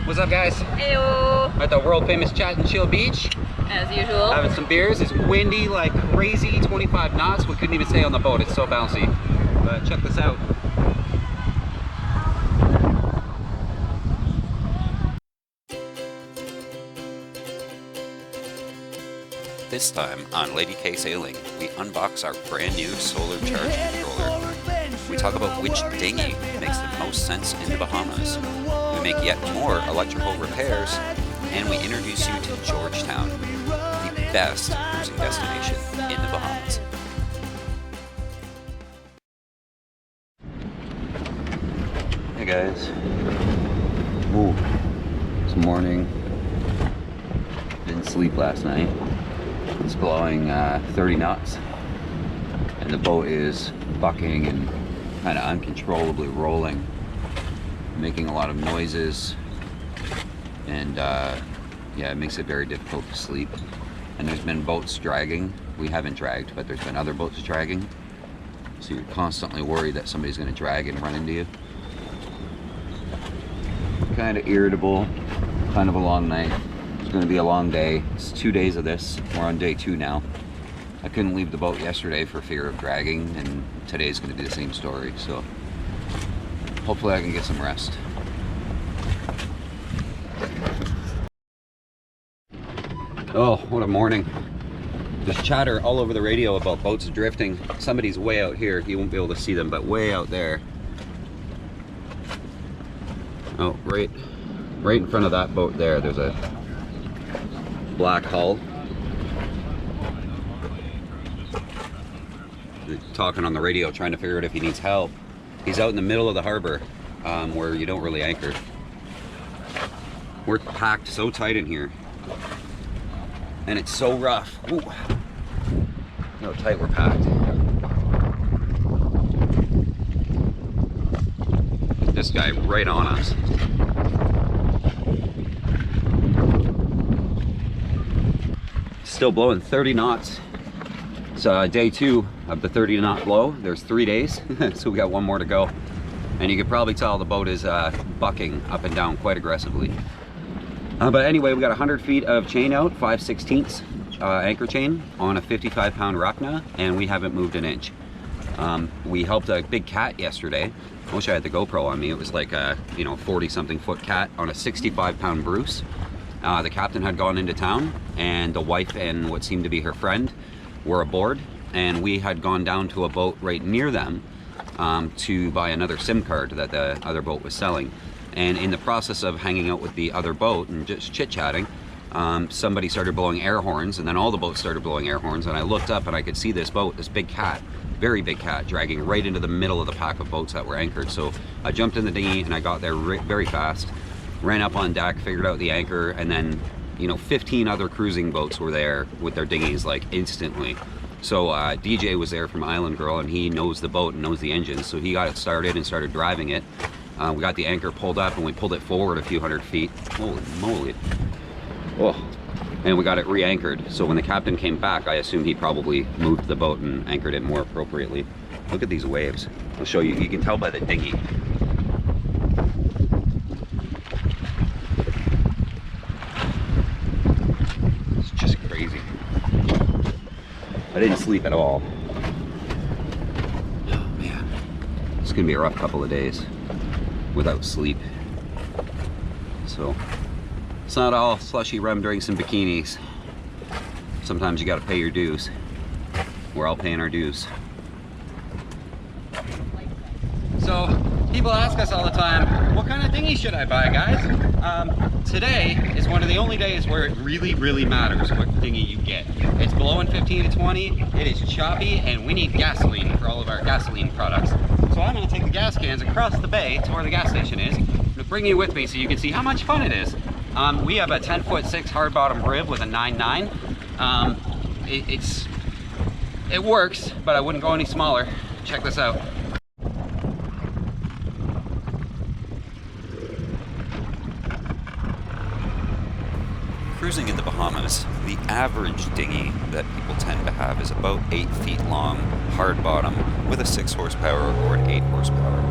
What's up, guys? Heyo! At the world famous Chat and Chill Beach. As usual. Having some beers. It's windy like crazy, 25 knots. We couldn't even stay on the boat. It's so bouncy. But check this out. This time on Lady K Sailing, we unbox our brand new solar charged controller. We talk about which dinghy makes the most sense in the Bahamas. We make yet more electrical repairs, and we introduce you to George Town, the best cruising destination in the Bahamas. Hey guys. Ooh, it's morning. Didn't sleep last night. It's blowing 30 knots, and the boat is bucking and kind of uncontrollably rolling, making a lot of noises, and yeah, it makes it very difficult to sleep. And there's been boats dragging. We haven't dragged, but there's been other boats dragging, so you're constantly worried that somebody's going to drag and run into you. Kind of irritable, kind of a long night. It's going to be a long day. It's 2 days of this. We're on day 2 now. I couldn't leave the boat yesterday for fear of dragging, and today's going to be the same story, so hopefully I can get some rest. Oh, what a morning. There's chatter all over the radio about boats drifting. Somebody's way out here. You won't be able to see them, but way out there. Oh, right in front of that boat there, there's a black hull. They're talking on the radio, trying to figure out if he needs help. He's out in the middle of the harbor, where you don't really anchor. We're packed so tight in here, and it's so rough. Ooh. Look how tight we're packed. This guy right on us. Still blowing 30 knots. It's day 2 of the 30 knot blow. There's 3 days, so we got 1 more to go. And you can probably tell the boat is bucking up and down quite aggressively. But anyway, we got 100 feet of chain out, 5/16 anchor chain on a 55-pound Rockna, and we haven't moved an inch. We helped a big cat yesterday. I wish I had the GoPro on me. It was like a 40-something foot cat on a 65-pound Bruce. The captain had gone into town, and the wife and what seemed to be her friend were aboard, and we had gone down to a boat right near them to buy another SIM card that the other boat was selling. And in the process of hanging out with the other boat and just chit-chatting, somebody started blowing air horns, and then all the boats started blowing air horns, and I looked up and I could see this boat, this big cat, very big cat, dragging right into the middle of the pack of boats that were anchored. So I jumped in the dinghy and I got there very fast, ran up on deck, figured out the anchor, and then 15 other cruising boats were there with their dinghies like instantly. So DJ was there from Island Girl, and he knows the boat and knows the engine, so he got it started and started driving it. We got the anchor pulled up and we pulled it forward a few hundred feet. Holy moly. Oh. And we got it re-anchored. So when the captain came back, I assume he probably moved the boat and anchored it more appropriately. Look at these waves. I'll show you. You can tell by the dinghy. It's just crazy. I didn't sleep at all. Oh man. It's gonna be a rough couple of days without sleep. So it's not all slushy rum drinks and bikinis. Sometimes you gotta pay your dues. We're all paying our dues. So people ask us all the time, what kind of dinghy should I buy, guys? Today is one of the only days where it really matters what dinghy you get. It's blowing 15 to 20, it is choppy, and we need gasoline for all of our gasoline products. So I'm gonna take the gas cans across the bay to where the gas station is. I'm gonna bring you with me so you can see how much fun it is. We have a 10'6" hard bottom rib with a 9.9. It works, but I wouldn't go any smaller. Check this out. Cruising in the Bahamas, the average dinghy that people tend to have is about 8 feet long, hard bottom, with a 6 horsepower or an 8 horsepower.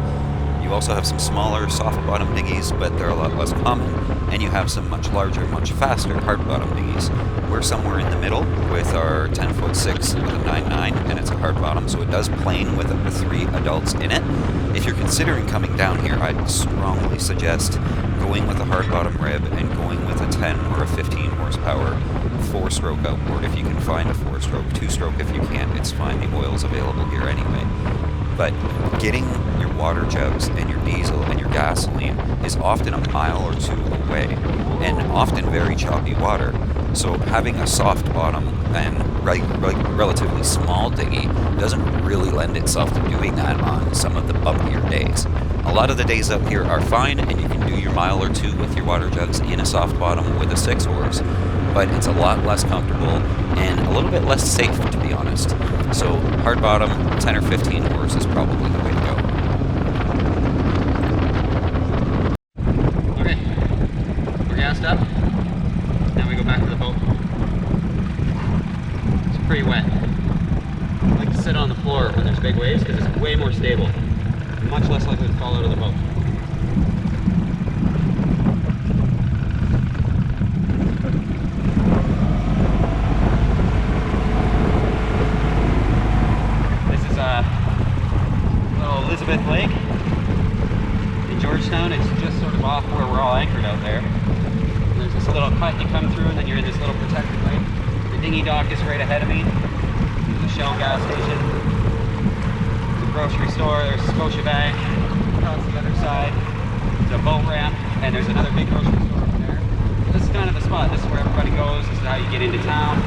You also have some smaller soft bottom dinghies, but they're a lot less common, and you have some much larger, much faster hard bottom dinghies. We're somewhere in the middle with our 10'6" with a 9.9, and it's a hard bottom, so it does plane with up to 3 adults in it. If you're considering coming down here, I'd strongly suggest going with a hard bottom rib and going with a 10 or a 15 horsepower 4-stroke outboard if you can find a 4-stroke. 2-stroke if you can't, it's fine, the oil's available here anyway. But getting your water jugs and your diesel and your gasoline is often a mile or 2 away, and often very choppy water. So having a soft bottom and relatively small dinghy doesn't really lend itself to doing that on some of the bumpier days. A lot of the days up here are fine, and you can do your mile or 2 with your water jugs in a soft bottom with a 6-horse, but it's a lot less comfortable and a little bit less safe, to be honest. So hard bottom, 10 or 15 horse is probably the way to go. Okay, we're gassed up. Now we go back to the boat. It's pretty wet. I like to sit on the floor when there's big waves because it's way more stable. Much less likely to fall out of the boat. This is little Elizabeth Lake in George Town. It's just sort of off where we're all anchored out there. And there's this little cut you come through, and then you're in this little protected lake. The dinghy dock is right ahead of me. There's a Shell gas station. Grocery store, there's Scotiabank across the other side, there's a boat ramp, and there's another big grocery store over there. This is kind of the spot. This is where everybody goes. This is how you get into town.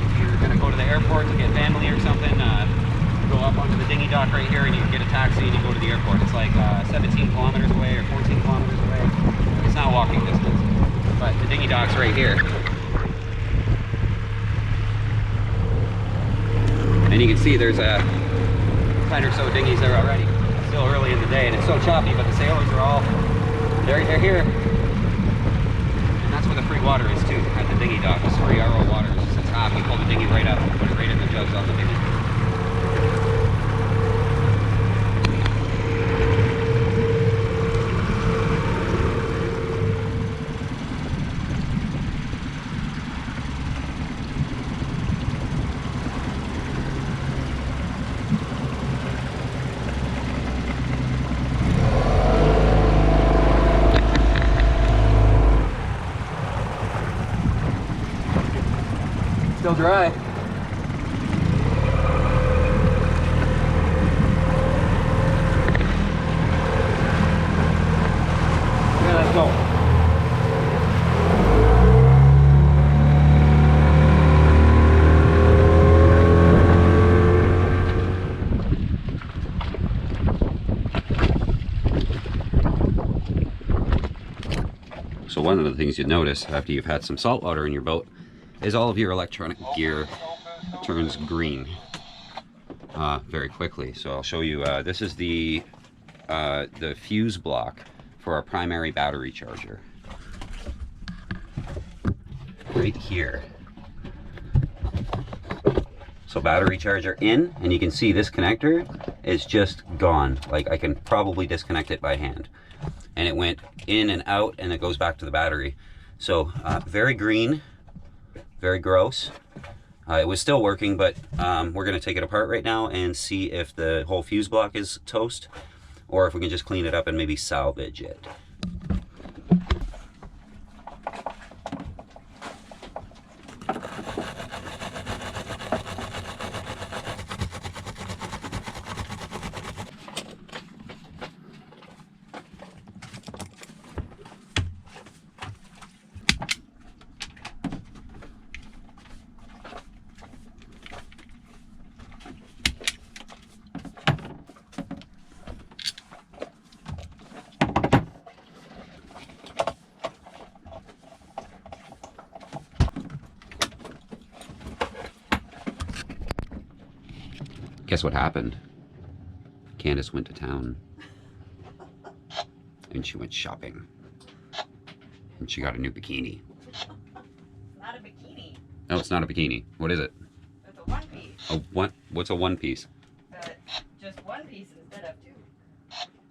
If you're going to go to the airport to get family or something, you go up onto the dinghy dock right here and you can get a taxi and you go to the airport. It's like 17 kilometers away or 14 kilometers away. It's not walking distance, but the dinghy dock's right here. And you can see there's a 10 or so dinghies there already. It's still early in the day and it's so choppy, but the sailors are all, they're here. And that's where the free water is too, at the dinghy dock. It's free RO water. It's just hot. You pull the dinghy right up and put it right in the jugs off the dinghy. Still dry. Okay, let's go. So one of the things you'd notice after you've had some salt water in your boat is all of your electronic gear turns green very quickly. So I'll show you, this is the fuse block for our primary battery charger. Right here. So battery charger in, and you can see this connector is just gone. Like I can probably disconnect it by hand. And it went in and out and it goes back to the battery. So very green. Very gross. It was still working, but we're going to take it apart right now and see if the whole fuse block is toast or if we can just clean it up and maybe salvage it. Guess what happened? Candace went to town and she went shopping and she got a new bikini. Not a bikini. No, it's not a bikini. What is it? It's a one piece. A one? What's a one piece? Just one piece instead of two.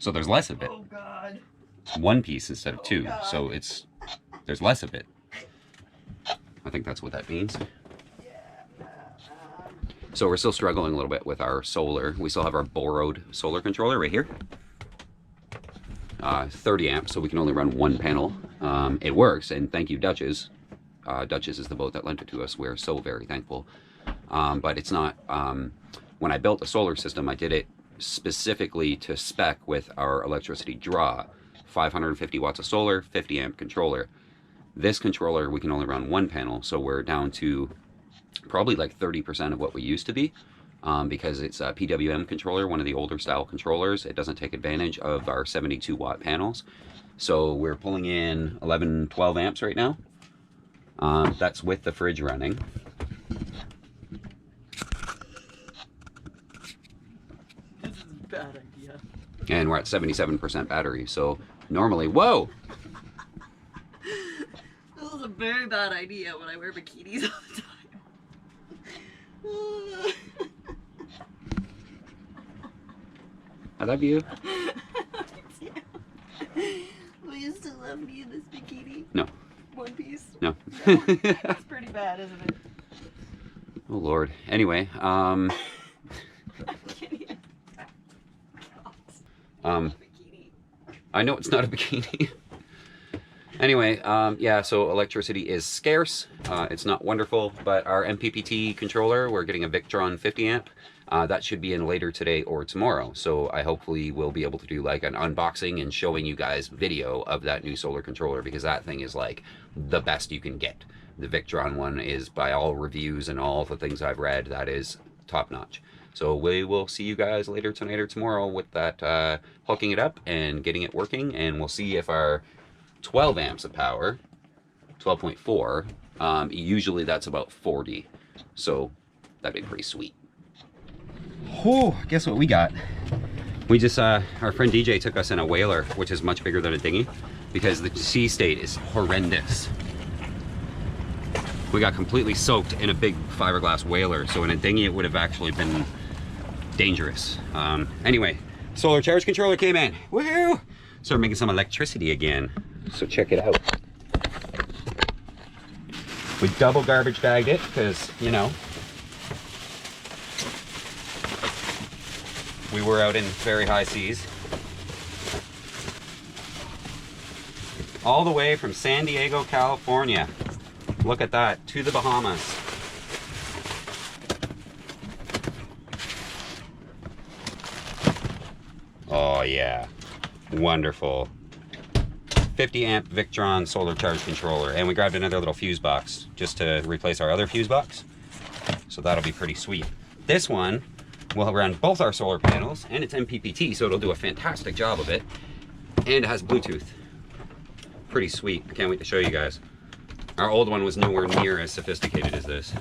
So there's less of it. Oh God. It's one piece instead of two. God. So there's less of it. I think that's what that means. So we're still struggling a little bit with our solar. We still have our borrowed solar controller right here. 30 amps, so we can only run one panel. It works, and thank you, Duchess. Duchess is the boat that lent it to us. We're so very thankful. But it's not, when I built the solar system, I did it specifically to spec with our electricity draw. 550 watts of solar, 50 amp controller. This controller, we can only run one panel, so we're down to probably like 30% of what we used to be, because it's a PWM controller, one of the older style controllers. It doesn't take advantage of our 72 watt panels. So we're pulling in 11, 12 amps right now. That's with the fridge running. This is a bad idea. And we're at 77% battery, so normally, whoa! This is a very bad idea when I wear bikinis all the time. I love you. Will you still love me in this bikini? No. One piece? No. That's pretty bad, isn't it? Oh Lord. Anyway, I can't even. Bikini. I know it's not a bikini. Anyway, yeah, so electricity is scarce. It's not wonderful, but our MPPT controller, we're getting a Victron 50 amp. That should be in later today or tomorrow. So I hopefully will be able to do like an unboxing and showing you guys video of that new solar controller, because that thing is like the best you can get. The Victron one is, by all reviews and all the things I've read, that is top notch. So we will see you guys later tonight or tomorrow with that, hooking it up and getting it working, and we'll see if our 12 amps of power, 12.4, usually that's about 40, so that'd be pretty sweet. Oh, guess what we got? We just, our friend DJ took us in a whaler, which is much bigger than a dinghy, because the sea state is horrendous. We got completely soaked in a big fiberglass whaler, so in a dinghy it would have actually been dangerous. Anyway, solar charge controller came in. Woohoo! Started making some electricity again. So check it out. We double garbage bagged it because, you know, we were out in very high seas. All the way from San Diego, California. Look at that, to the Bahamas. Oh yeah, wonderful. 50 amp Victron solar charge controller, and we grabbed another little fuse box just to replace our other fuse box, so that'll be pretty sweet. This one will run both our solar panels, and it's MPPT, so it'll do a fantastic job of it, and it has Bluetooth. Pretty sweet. I can't wait to show you guys. Our old one was nowhere near as sophisticated as this,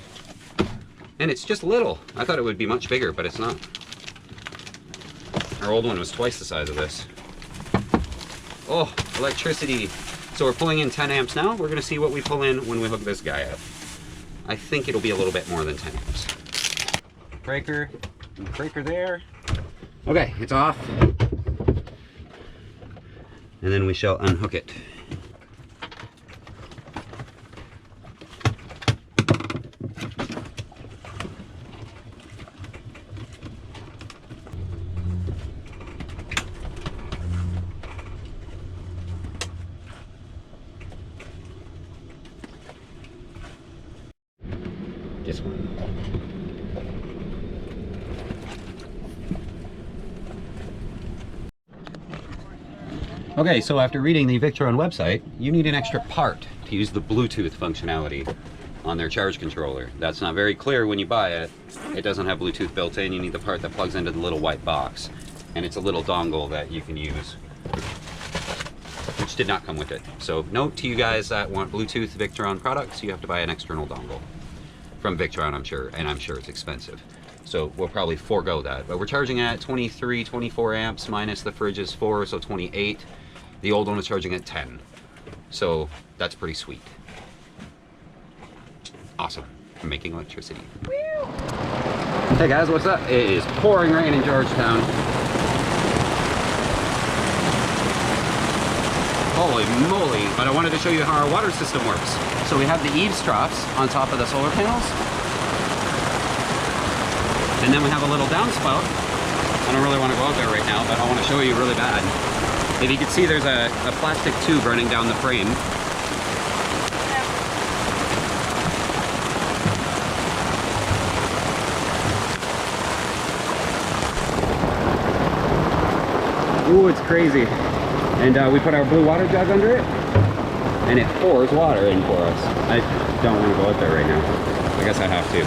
and it's just little. I thought it would be much bigger, but it's not. Our old one was twice the size of this. Oh, electricity. So we're pulling in 10 amps now. We're gonna see what we pull in when we hook this guy up. I think it'll be a little bit more than 10 amps. Breaker there. Okay, it's off. And then we shall unhook it. This one. Okay, so after reading the Victron website, you need an extra part to use the Bluetooth functionality on their charge controller. That's not very clear when you buy it. It doesn't have Bluetooth built in. You need the part that plugs into the little white box, and it's a little dongle that you can use, which did not come with it. So note to you guys that want Bluetooth Victron products, you have to buy an external dongle from Victron, I'm sure, and I'm sure it's expensive. So we'll probably forego that. But we're charging at 23, 24 amps minus the fridge is 4, so 28. The old one was charging at 10. So that's pretty sweet. Awesome. I'm making electricity. Woo! Hey guys, what's up? It is pouring rain in George Town. Holy moly, but I wanted to show you how our water system works. So we have the eaves troughs on top of the solar panels. And then we have a little downspout. I don't really want to go out there right now, but I want to show you really bad. If you can see, there's a plastic tube running down the frame. Ooh, it's crazy. And we put our blue water jug under it, and it pours water in for us. I don't want to go out there right now. I guess I have to.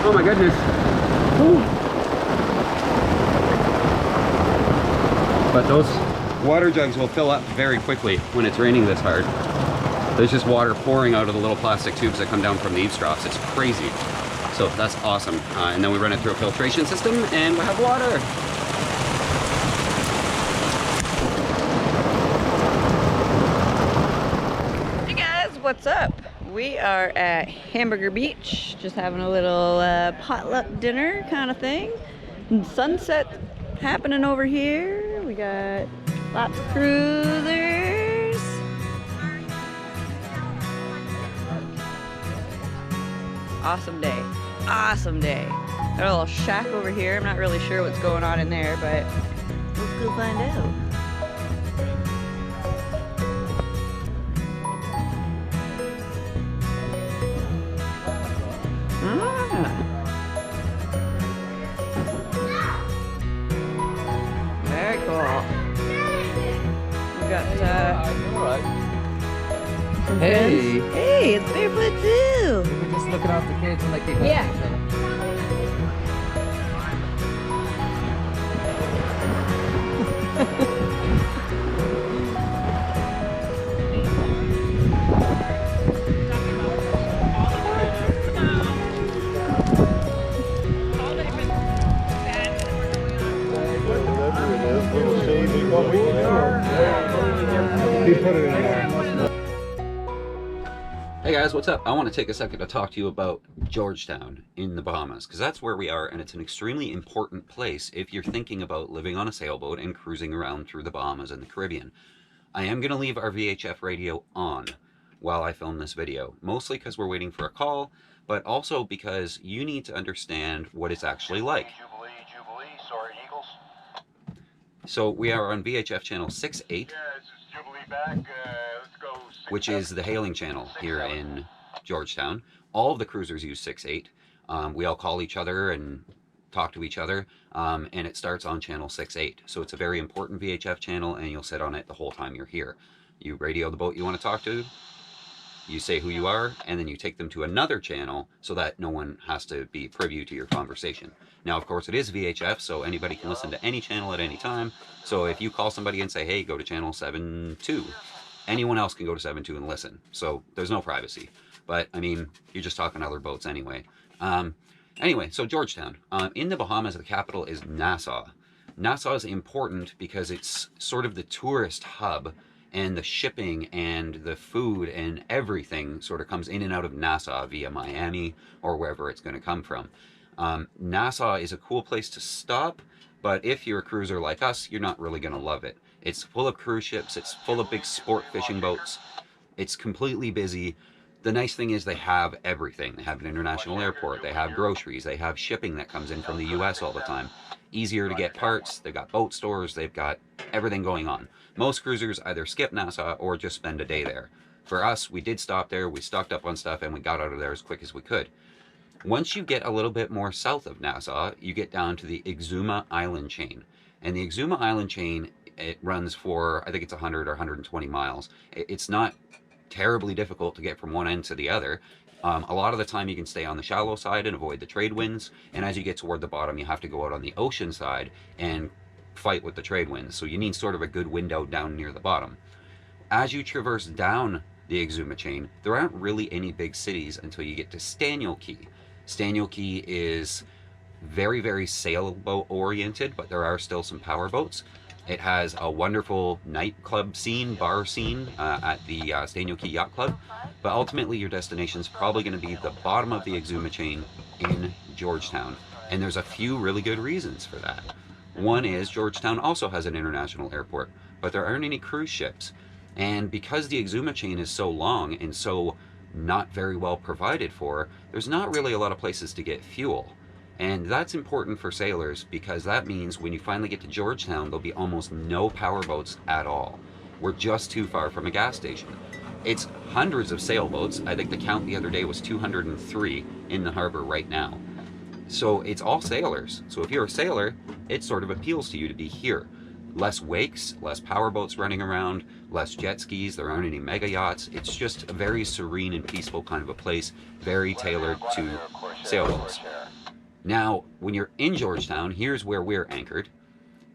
Oh my goodness. Ooh. But those water jugs will fill up very quickly when it's raining this hard. There's just water pouring out of the little plastic tubes that come down from the eaves troughs. It's crazy. So that's awesome. And then we run it through a filtration system and we have water. Hey guys, what's up? We are at Hamburger Beach, just having a little potluck dinner kind of thing. And sunset happening over here. We got lots of cruisers. Awesome day. Awesome day. Got a little shack over here. I'm not really sure what's going on in there, but let's go find out. Very cool. We got some Hey. friends. Hey, it's Barefoot too. We're just looking out the kids and like keep Hey guys, what's up? I want to take a second to talk to you about George Town in the Bahamas, because that's where we are, and it's an extremely important place if you're thinking about living on a sailboat and cruising around through the Bahamas and the Caribbean. I am going to leave our VHF radio on while I film this video, mostly because we're waiting for a call, but also because you need to understand what it's actually like. Jubilee, sorry, Eagles. So we are on VHF channel 6-8. Yeah, this is Jubilee back. Let's go. Which is the hailing channel here in Georgetown. All of the cruisers use 6-8. We all call each other and talk to each other, and it starts on channel 6-8. So it's a very important VHF channel, and you'll sit on it the whole time you're here. You radio the boat you want to talk to, you say who you are, and then you take them to another channel so that no one has to be privy to your conversation. Now, of course, it is VHF, so anybody can listen to any channel at any time. So if you call somebody and say, hey, go to channel 7-2, anyone else can go to 7-2 and listen. So there's no privacy. But, I mean, you're just talking other boats anyway. Anyway, so Georgetown. In the Bahamas, the capital is Nassau. Nassau is important because it's sort of the tourist hub, and the shipping and the food and everything sort of comes in and out of Nassau via Miami or wherever it's going to come from. Nassau is a cool place to stop, but if you're a cruiser like us, you're not really going to love it. It's full of cruise ships, it's full of big sport fishing boats, it's completely busy. The nice thing is they have everything. They have an international airport, they have groceries, they have shipping that comes in from the US all the time. Easier to get parts, they've got boat stores, they've got everything going on. Most cruisers either skip Nassau or just spend a day there. For us, we did stop there, we stocked up on stuff, and we got out of there as quick as we could. Once you get a little bit more south of Nassau, you get down to the Exuma Island chain. And the Exuma Island chain, it runs for, I think it's 100 or 120 miles. It's not terribly difficult to get from one end to the other. A lot of the time you can stay on the shallow side and avoid the trade winds. And as you get toward the bottom, you have to go out on the ocean side and fight with the trade winds. So you need sort of a good window down near the bottom. As you traverse down the the Exuma chain, there aren't really any big cities until you get to Staniel Key. Staniel Key is very, very sailboat oriented, but there are still some power boats. It has a wonderful nightclub scene, bar scene at the Staniel Key Yacht Club. But ultimately, your destination is probably going to be the bottom of the Exuma chain in Georgetown. And there's a few really good reasons for that. One is Georgetown also has an international airport, but there aren't any cruise ships. And because the Exuma chain is so long and so not very well provided for, there's not really a lot of places to get fuel. And that's important for sailors because that means when you finally get to Georgetown, there'll be almost no power boats at all. We're just too far from a gas station. It's hundreds of sailboats. I think the count the other day was 203 in the harbor right now. So it's all sailors. So if you're a sailor, it sort of appeals to you to be here. Less wakes, less power boats running around, less jet skis, there aren't any mega yachts. It's just a very serene and peaceful kind of a place, very tailored to sailboats. Now, when you're in Georgetown, here's where we're anchored,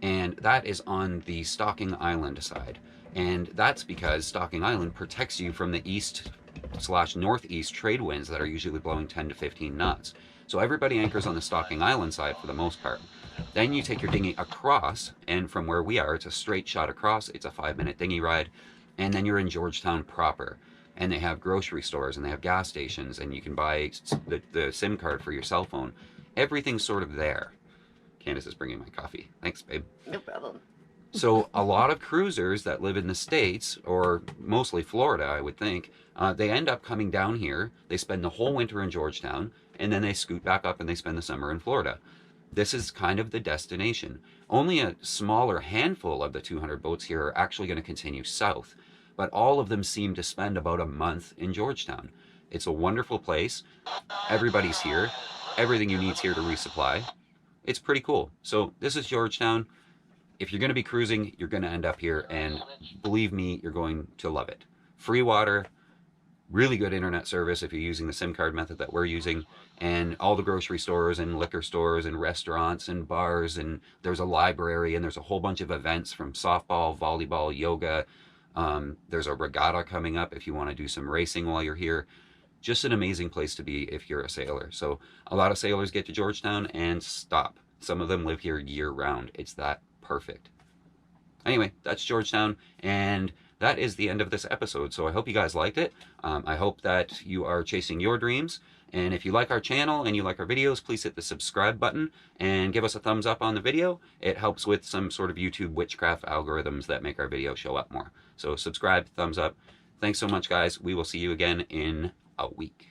and that is on the Stocking Island side. And that's because Stocking Island protects you from the east/northeast trade winds that are usually blowing 10 to 15 knots. So everybody anchors on the Stocking Island side for the most part. Then you take your dinghy across, and from where we are, it's a straight shot across. It's a 5-minute dinghy ride, and then you're in Georgetown proper. And they have grocery stores, and they have gas stations, and you can buy the SIM card for your cell phone. Everything's sort of there. Candace is bringing my coffee. Thanks, babe. No problem. So a lot of cruisers that live in the States, or mostly Florida, I would think, they end up coming down here. They spend the whole winter in Georgetown, and then they scoot back up and they spend the summer in Florida. This is kind of the destination. Only a smaller handful of the 200 boats here are actually going to continue south, but all of them seem to spend about a month in Georgetown. It's a wonderful place. Everybody's here. Everything you need's here to resupply. It's pretty cool. So this is Georgetown. If you're going to be cruising, you're going to end up here, and believe me, you're going to love it. Free water, really good internet service if you're using the SIM card method that we're using, and all the grocery stores and liquor stores and restaurants and bars, and there's a library, and there's a whole bunch of events from softball, volleyball, yoga. There's a regatta coming up if you want to do some racing while you're here. Just an amazing place to be if you're a sailor. So a lot of sailors get to Georgetown and stop. Some of them live here year round. It's that perfect. Anyway, that's Georgetown, and that is the end of this episode. So I hope you guys liked it. I hope that you are chasing your dreams. And if you like our channel and you like our videos, please hit the subscribe button and give us a thumbs up on the video. It helps with some sort of YouTube witchcraft algorithms that make our videos show up more. So subscribe, thumbs up. Thanks so much, guys. We will see you again in a week.